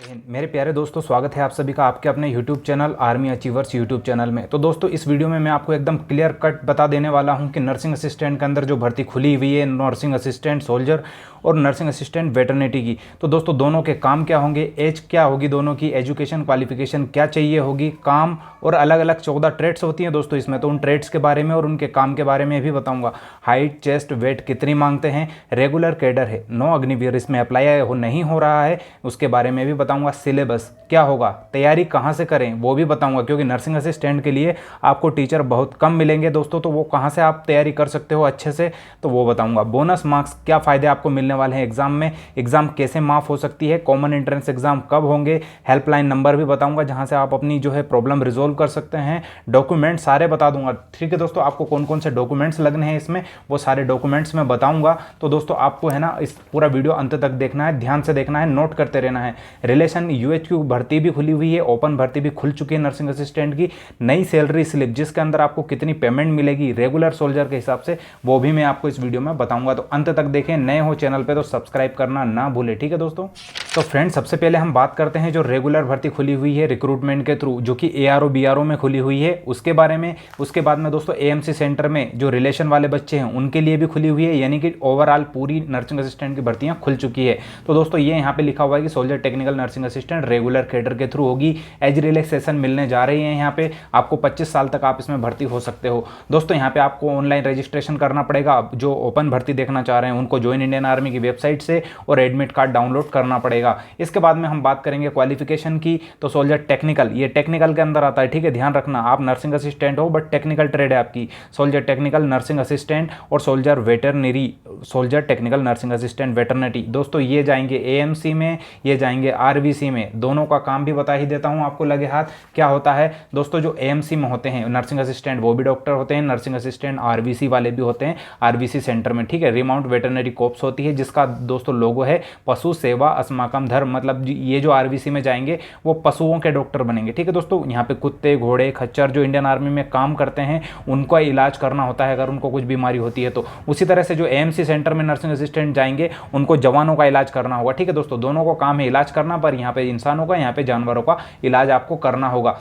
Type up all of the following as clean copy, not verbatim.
मेरे प्यारे दोस्तों, स्वागत है आप सभी का आपके अपने YouTube channel army achievers YouTube channel में। तो दोस्तों, इस वीडियो में मैं आपको एकदम क्लियर कट बता देने वाला हूं कि नर्सिंग असिस्टेंट के अंदर जो भर्ती खुली हुई है, नर्सिंग असिस्टेंट सोल्जर और नर्सिंग असिस्टेंट वेटरनिटी की, तो दोस्तों दोनों के काम क्या होंगे, एज क्या होगी, दोनों की एजुकेशन क्वालिफिकेशन क्या चाहिए होगी, काम और अलग अलग 14 ट्रेड्स होती हैं दोस्तों इसमें, तो उन ट्रेड्स के बारे में और उनके काम के बारे में भी बताऊँगा। हाइट, चेस्ट, वेट कितनी मांगते हैं, रेगुलर कैडर है, नो अग्निवीर इसमें अप्लाई नहीं हो रहा है, उसके बारे में भी बताऊंगा। सिलेबस क्या होगा, तैयारी कहां से करें वो भी बताऊंगा, क्योंकि नर्सिंग असिस्टेंट के लिए आपको टीचर बहुत कम मिलेंगे दोस्तों, तो वो कहां से आप तैयारी कर सकते हो अच्छे से, तो वो बताऊंगा। बोनस मार्क्स क्या फ़ायदे आपको मिलने वाले हैं एग्जाम में, एग्जाम कैसे माफ़ हो सकती है, कॉमन एंट्रेंस एग्जाम कब होंगे, हेल्पलाइन नंबर भी बताऊंगा जहां से आप अपनी जो है प्रॉब्लम रिजोल्व कर सकते हैं, डॉक्यूमेंट सारे बता दूंगा। ठीक है दोस्तों, आपको कौन कौन से डॉक्यूमेंट्स लगने हैं इसमें, वो सारे डॉक्यूमेंट्स मैं बताऊंगा। तो दोस्तों आपको है ना इस पूरा वीडियो अंत तक देखना है, ध्यान से देखना है, नोट करते रहना है। रिलेशन यूएचक्यू भर्ती भी खुली हुई है, ओपन भर्ती भी खुल चुकी है नर्सिंग असिस्टेंट की, नई सैलरी स्लिप जिसके अंदर आपको कितनी पेमेंट मिलेगी रेगुलर सोल्जर के हिसाब से, वो भी मैं आपको इस वीडियो में बताऊंगा। तो अंत तक देखें, नए हो चैनल पे तो सब्सक्राइब करना ना भूले। ठीक है दोस्तों, तो फ्रेंड्स सबसे पहले हम बात करते हैं जो रेगुलर भर्ती खुली हुई है रिक्रूटमेंट के थ्रू, जो कि एआरओ बीआरओ में खुली हुई है, उसके बारे में। उसके बाद में दोस्तों एएमसी सेंटर में जो रिलेशन वाले बच्चे हैं उनके लिए भी खुली हुई है, यानी कि ओवरऑल पूरी नर्सिंग असिस्टेंट की भर्तियां खुल चुकी है। तो दोस्तों ये यहाँ पे लिखा हुआ है कि soldier technical nursing assistant regular cadre के थ्रू होगी, एज रिलैक्सेशन मिलने जा रही है। यहाँ पे आपको 25 साल तक आप इसमें भर्ती हो सकते हो दोस्तों। यहाँ पे आपको ऑनलाइन रजिस्ट्रेशन करना पड़ेगा, जो ओपन भर्ती देखना चाह रहे हैं उनको ज्वाइन इंडियन आर्मी की वेबसाइट से, और एडमिट कार्ड डाउनलोड करना पड़ेगा। इसके बाद में हम बात करेंगे क्वालिफिकेशन की, तो सोल्जर टेक्निकल, ये टेक्निकल के अंदर आता है। ठीक है, ध्यान रखना, आप नर्सिंग असिस्टेंट हो बट टेक्निकल ट्रेड है आपकी, सोल्जर टेक्निकल नर्सिंग असिस्टेंट और soldier veterinary, soldier technical nursing assistant veterinary. दोस्तों ये जाएंगे एएमसी में, ये जाएंगे आरवीसी में, दोनों का काम भी बता ही देता हूं आपको लगे हाथ क्या होता है दोस्तों। जो एएमसी में होते हैं नर्सिंग असिस्टेंट वो भी डॉक्टर होते हैं, नर्सिंग असिस्टेंट आरवीसी वाले भी होते हैं आरवीसी सेंटर में। ठीक है, रिमाउंट वेटरनरी कॉर्प्स होती है जिसका दोस्तों लोगो है पशु सेवा अस्माकम धर्म, मतलब ये जो आरवीसी में जाएंगे वो पशुओं के डॉक्टर बनेंगे। ठीक है दोस्तों, यहाँ पे कुत्ते, घोड़े, खच्चर जो इंडियन आर्मी में काम करते हैं उनका इलाज करना होता है अगर उनको कुछ बीमारी होती है तो। उसी तरह से जो एएमसी सेंटर में नर्सिंग असिस्टेंट जाएंगे उनको जवानों का इलाज करना होगा। ठीक है दोस्तों, दोनों को काम है इलाज करना, पर यहाँ पे इंसानों का, यहाँ पे जानवरों का इलाज आपको करना होगा।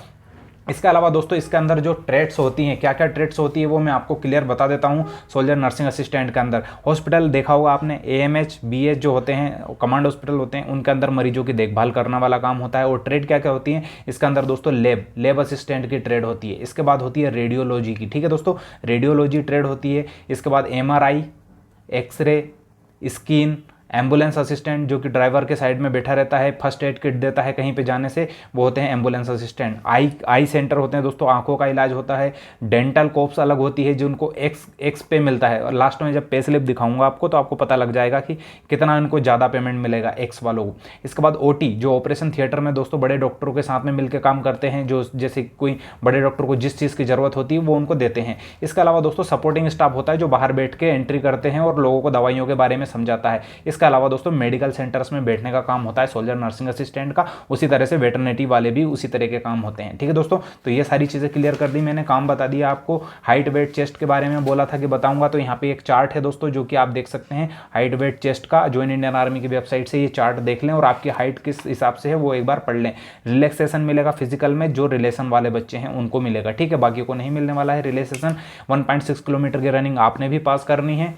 इसके अलावा दोस्तों इसके अंदर जो ट्रेड्स होती हैं, क्या क्या ट्रेड्स होती है वो मैं आपको क्लियर बता देता हूं। सोल्जर नर्सिंग असिस्टेंट के अंदर हॉस्पिटल देखा होगा आपने, एएमएच बीएच जो होते हैं कमांड हॉस्पिटल होते हैं, उनके अंदर मरीजों की देखभाल करने वाला काम होता है। और ट्रेड क्या क्या होती है इसके अंदर दोस्तों, लैब असिस्टेंट की ट्रेड होती है। इसके बाद होती है रेडियोलॉजी की। ठीक है दोस्तों, रेडियोलॉजी ट्रेड होती है। इसके बाद MRI, x ray, skin, ambulance assistant जो कि ड्राइवर के साइड में बैठा रहता है, फर्स्ट एड किट देता है कहीं पे जाने से, वो होते हैं एम्बुलेंस असिस्टेंट। आई सेंटर होते हैं दोस्तों, आंखों का इलाज होता है। डेंटल कॉर्प्स अलग होती है जिनको एक्स पे मिलता है, और लास्ट में जब पे स्लिप दिखाऊंगा आपको तो आपको पता लग जाएगा कि कितना इनको ज़्यादा पेमेंट मिलेगा एक्स वालों को। इसके बाद ओटी जो ऑपरेशन थिएटर में दोस्तों बड़े डॉक्टरों के साथ में मिलकर काम करते हैं, जो जैसे कोई बड़े डॉक्टर को जिस चीज़ की ज़रूरत होती है वो उनको देते हैं। इसके अलावा दोस्तों सपोर्टिंग स्टाफ होता है जो बाहर बैठ के एंट्री करते हैं और लोगों को दवाइयों के बारे में समझाता है। इसके अलावा दोस्तों मेडिकल सेंटर्स में बैठने का काम होता है सोल्जर नर्सिंग असिस्टेंट का, उसी तरह से वेटरनिटी वाले भी उसी तरह के काम होते हैं। ठीक है दोस्तों, तो ये सारी चीज़ें क्लियर कर दी मैंने, काम बता दिया आपको। हाइट वेट चेस्ट के बारे में बोला था कि बताऊंगा, तो यहाँ पे एक चार्ट है दोस्तों जो कि आप देख सकते हैं हाइट वेट चेस्ट का, ज्वाइन इंडियन आर्मी की वेबसाइट से ये चार्ट देख लें और आपकी हाइट किस हिसाब से है वो एक बार पढ़ लें। रिलैक्सेशन मिलेगा फिजिकल में, जो रिलेशन वाले बच्चे हैं उनको मिलेगा। ठीक है, बाकी को नहीं मिलने वाला है रिलैक्सेशन। 1.6 किलोमीटर की रनिंग आपने भी पास करनी है।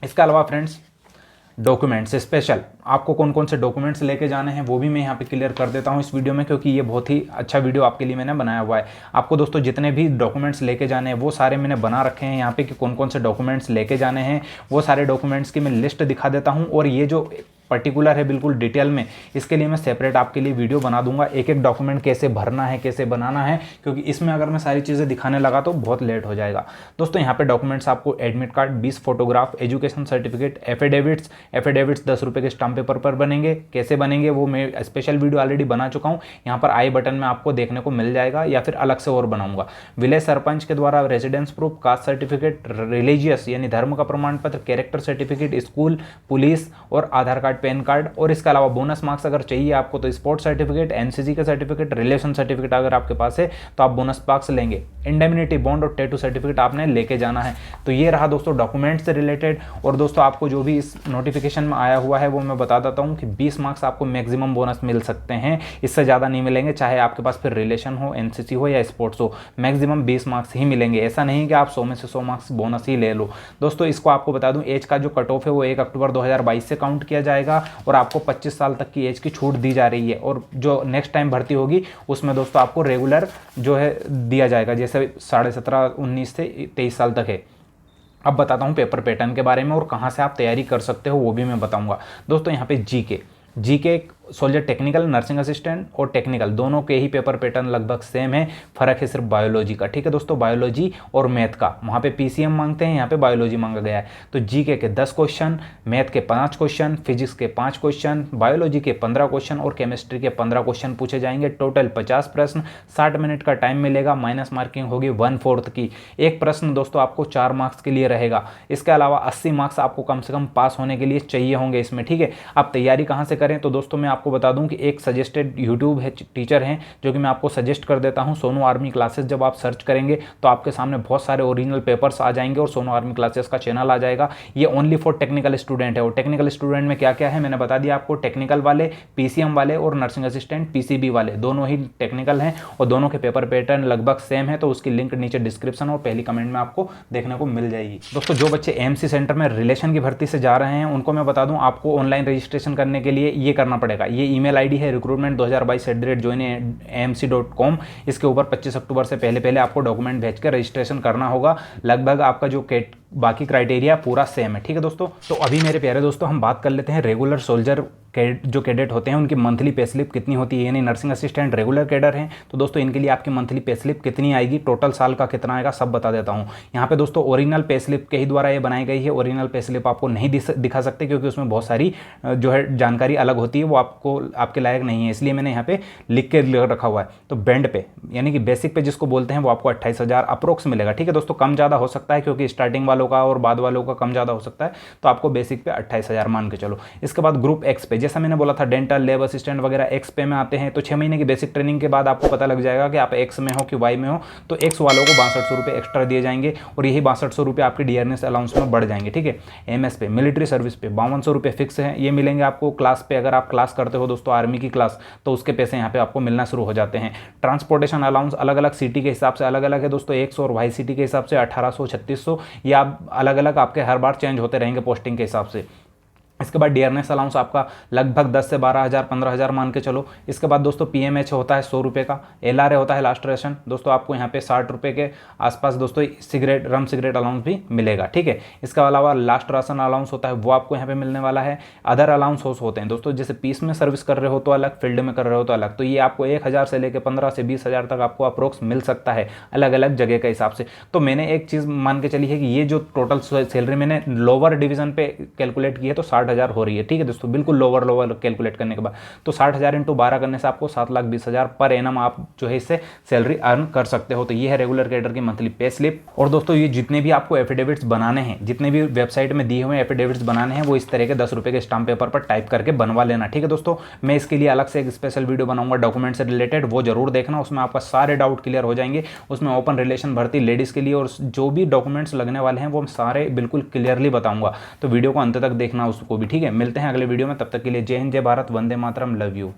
इसके अलावा फ्रेंड्स डॉक्यूमेंट्स स्पेशल, आपको कौन कौन से डॉक्यूमेंट्स लेके जाने हैं वो भी मैं यहाँ पे क्लियर कर देता हूँ इस वीडियो में, क्योंकि ये बहुत ही अच्छा वीडियो आपके लिए मैंने बनाया हुआ है। आपको दोस्तों जितने भी डॉक्यूमेंट्स लेके जाने हैं वो सारे मैंने बना रखे हैं यहाँ पे कि कौन कौन से डॉक्यूमेंट्स लेके जाने हैं, वो सारे डॉक्यूमेंट्स की मैं लिस्ट दिखा देता हूँ। और ये जो पर्टिकुलर है बिल्कुल डिटेल में, इसके लिए मैं सेपरेट आपके लिए वीडियो बना दूंगा, एक एक डॉक्यूमेंट कैसे भरना है कैसे बनाना है, क्योंकि इसमें अगर मैं सारी चीज़ें दिखाने लगा तो बहुत लेट हो जाएगा दोस्तों। यहाँ पे डॉक्यूमेंट्स आपको admit card, 20 photograph, education certificate, affidavits 10 रुपये के स्टाम्प पेपर पर बनेंगे। कैसे बनेंगे वो मैं स्पेशल वीडियो ऑलरेडी बना चुका हूँ, यहाँ पर आई बटन में आपको देखने को मिल जाएगा, या फिर अलग से और बनाऊंगा। विलेज सरपंच के द्वारा residence proof, caste certificate, religious यानी धर्म का प्रमाण पत्र, कैरेक्टर सर्टिफिकेट, स्कूल, पुलिस और आधार कार्ड, पैन कार्ड। और इसके अलावा बोनस मार्क्स अगर चाहिए आपको तो स्पोर्ट्स सर्टिफिकेट, एनसीसी का सर्टिफिकेट, रिलेशन सर्टिफिकेट अगर आपके पास है तो आप बोनस मार्क्स लेंगे। इंडेमनिटी बॉन्ड और टैटू सर्टिफिकेट आपने लेके जाना है। तो ये रहा दोस्तों डॉक्यूमेंट से रिलेटेड। और दोस्तों आपको जो भी इस नोटिफिकेशन में आया हुआ है वो मैं बता देता हूँ कि 20 मार्क्स आपको मैक्सिमम बोनस मिल सकते हैं, इससे ज़्यादा नहीं मिलेंगे, चाहे आपके पास फिर रिलेशन हो, एनसीसी हो या स्पोर्ट्स हो, मैक्सिमम 20 मार्क्स ही मिलेंगे। ऐसा नहीं कि आप 100 में से 100 मार्क्स बोनस ही ले लो। दोस्तों इसको आपको बता दूं, एज का जो कट ऑफ है वो 1 अक्टूबर 2022 से काउंट किया जाएगा और आपको 25 साल तक की एज की छूट दी जा रही है। और जो नेक्स्ट टाइम भर्ती होगी उसमें दोस्तों आपको रेगुलर जो है दिया जाएगा, जैसे 17.5 19 से 23 साल तक है। अब बताता हूँ पेपर पैटर्न के बारे में और कहाँ से आप तैयारी कर सकते हो वो भी मैं बताऊँगा। दोस्तों यहाँ पे GK soldier technical, nursing assistant और टेक्निकल दोनों के ही पेपर पैटर्न लगभग सेम है, फर्क है सिर्फ बायोलॉजी का। ठीक है दोस्तों, बायोलॉजी और मैथ का, वहाँ पे पीसीएम मांगते हैं, यहाँ पे बायोलॉजी मांगा गया है। तो जीके के 10 क्वेश्चन, मैथ के 5 क्वेश्चन, फिजिक्स के 5 क्वेश्चन, बायोलॉजी के 15 क्वेश्चन और केमिस्ट्री के 15 क्वेश्चन पूछे जाएंगे। टोटल 50 प्रश्न, 60 मिनट का टाइम मिलेगा, माइनस मार्किंग होगी 1/4 की। एक प्रश्न दोस्तों आपको 4 मार्क्स के लिए रहेगा। इसके अलावा 80 मार्क्स आपको कम से कम पास होने के लिए चाहिए होंगे इसमें। ठीक है, आप तैयारी कहाँ से करें? तो दोस्तों मैं आपको बता दूं कि एक सजेस्टेड यूट्यूब है, टीचर हैं जो कि मैं आपको सजेस्ट कर देता हूं, सोनू आर्मी क्लासेस। जब आप सर्च करेंगे तो आपके सामने बहुत सारे ओरिजिनल पेपर्स आ जाएंगे और सोनू आर्मी क्लासेस का चैनल आ जाएगा। ये ओनली फॉर टेक्निकल स्टूडेंट है। और टेक्निकल स्टूडेंट में क्या क्या है मैंने बता दिया आपको। टेक्निकल वाले, पीसीएम वाले और नर्सिंग असिस्टेंट पीसीबी वाले दोनों ही टेक्निकल हैं और दोनों के पेपर पैटर्न लगभग सेम है। तो उसकी लिंक नीचे डिस्क्रिप्शन और पहली कमेंट में आपको देखने को मिल जाएगी। दोस्तों जो बच्चे एएमसी सेंटर में रिलेशन की भर्ती से जा रहे हैं उनको मैं बता दूं, आपको ऑनलाइन रजिस्ट्रेशन करने के लिए ये करना पड़ेगा। ये ईमेल आईडी है recruitment2022@joinamc.com। इसके ऊपर 25 अक्टूबर से पहले आपको डॉक्यूमेंट भेज कर रजिस्ट्रेशन करना होगा। लगभग आपका जो बाकी क्राइटेरिया पूरा सेम है। ठीक है दोस्तों, तो अभी मेरे प्यारे दोस्तों हम बात कर लेते हैं रेगुलर सोल्जर जो कैडेट होते हैं उनकी मंथली पे स्लिप कितनी होती है। यानी नर्सिंग असिस्टेंट रेगुलर कैडर हैं तो दोस्तों इनके लिए आपकी मंथली पे स्लिप कितनी आएगी, टोटल साल का कितना आएगा, सब बता देता हूं। यहाँ पे दोस्तों ओरिजिनल पे स्लिप के ही द्वारा ये बनाई गई है। ओरिजिनल पे स्लिप आपको नहीं दिखा सकते क्योंकि उसमें बहुत सारी जो है जानकारी अलग होती है, वो आपको आपके लायक नहीं है, इसलिए मैंने यहाँ पे लिख के रखा हुआ है। तो बैंड पे यानी कि बेसिक पे जिसको बोलते हैं वो आपको 28,000 अप्रोक्स मिलेगा। ठीक है दोस्तों, कम ज़्यादा हो सकता है क्योंकि स्टार्टिंग वालों का और बाद वालों का कम ज़्यादा हो सकता है। तो आपको बेसिक पे 28,000 मान के चलो। इसके बाद ग्रुप एक्स पे, जैसा मैंने बोला था डेंटल, लैब असिस्टेंट वगैरह एक्स पे में आते हैं। तो 6 महीने की बेसिक ट्रेनिंग के बाद आपको पता लग जाएगा कि आप एक्स में हो कि वाई में हो। तो एक्स वालों को 6200 रुपये एक्स्ट्रा दिए जाएंगे और यही 6200 रुपये आपके डियरनेस अलाउंस में बढ़ जाएंगे। ठीक है, एमएस पे, मिलिट्री सर्विस पे 5200 रुपये फिक्स है, ये मिलेंगे आपको। क्लास पे अगर आप क्लास करते हो दोस्तों आर्मी की क्लास तो उसके पैसे यहाँ पे आपको मिलना शुरू हो जाते हैं। ट्रांसपोर्टेशन अलाउंस अलग अलग सिटी के हिसाब से अलग अलग है दोस्तों। 100 और वाई सिटी के हिसाब से 1800 3600, ये आप अलग अलग आपके हर बार चेंज होते रहेंगे पोस्टिंग के हिसाब से। इसके बाद डियरनेस अलाउंस आपका लगभग 10 से 12,000 15,000 मान के चलो। इसके बाद दोस्तों पीएमएच होता है 100 रुपये का, एलआरए होता है लास्ट रेशन दोस्तों आपको यहाँ पे 60 रुपये के आसपास दोस्तों सिगरेट रम सिगरेट अलाउंस भी मिलेगा। ठीक है, इसके अलावा लास्ट राशन अलाउंस होता है वो आपको यहाँ पे मिलने वाला है। अदर अलाउंस होते हैं दोस्तों, जैसे पीस में सर्विस कर रहे हो तो अलग, फील्ड में कर रहे हो तो अलग। तो ये आपको 1,000 से लेकर 15 से 20,000 तक आपको अप्रोक्स मिल सकता है अलग अलग जगह के हिसाब से। तो मैंने एक चीज़ मान के चली है कि ये जो टोटल सैलरी मैंने लोअर डिवीजन पे कैलकुलेट की है तो 60,000 हो रही है। ठीक है दोस्तों, बिल्कुल लोअर कैलकुलेट करने के बाद तो 60,000 इंटू 12 करने से आपको 7,20,000 पर एनम आप जो है इससे सैलरी अर्न कर सकते हो। तो ये है रेगुलर कैडर की मंथली पे स्लिप। और दोस्तों ये जितने भी आपको एफिडेविट्स बनाने हैं, जितने भी वेबसाइट में दिए हुए एफिडेविट्स बनाने हैं, वो इस तरह के 10 रुपये के स्टाम्प पेपर पर टाइप करके बनवा लेना। ठीक है दोस्तों, मैं इसके लिए अलग से एक स्पेशल वीडियो बनाऊंगा डॉक्यूमेंट से रिलेटेड, वो जरूर देखना। उसमें आपका सारे डाउट क्लियर हो जाएंगे। उसमें ओपन रिलेशन भर्ती लेडीज़ के लिए और जो भी डॉक्यूमेंट्स लगने वाले हैं वो सारे बिल्कुल क्लियरली बताऊंगा। तो वीडियो को अंत तक देखना उसको भी। ठीक है, मिलते हैं अगले वीडियो में, तब तक के लिए जय हिंद, जय भारत, वंदे मातरम, लव यू।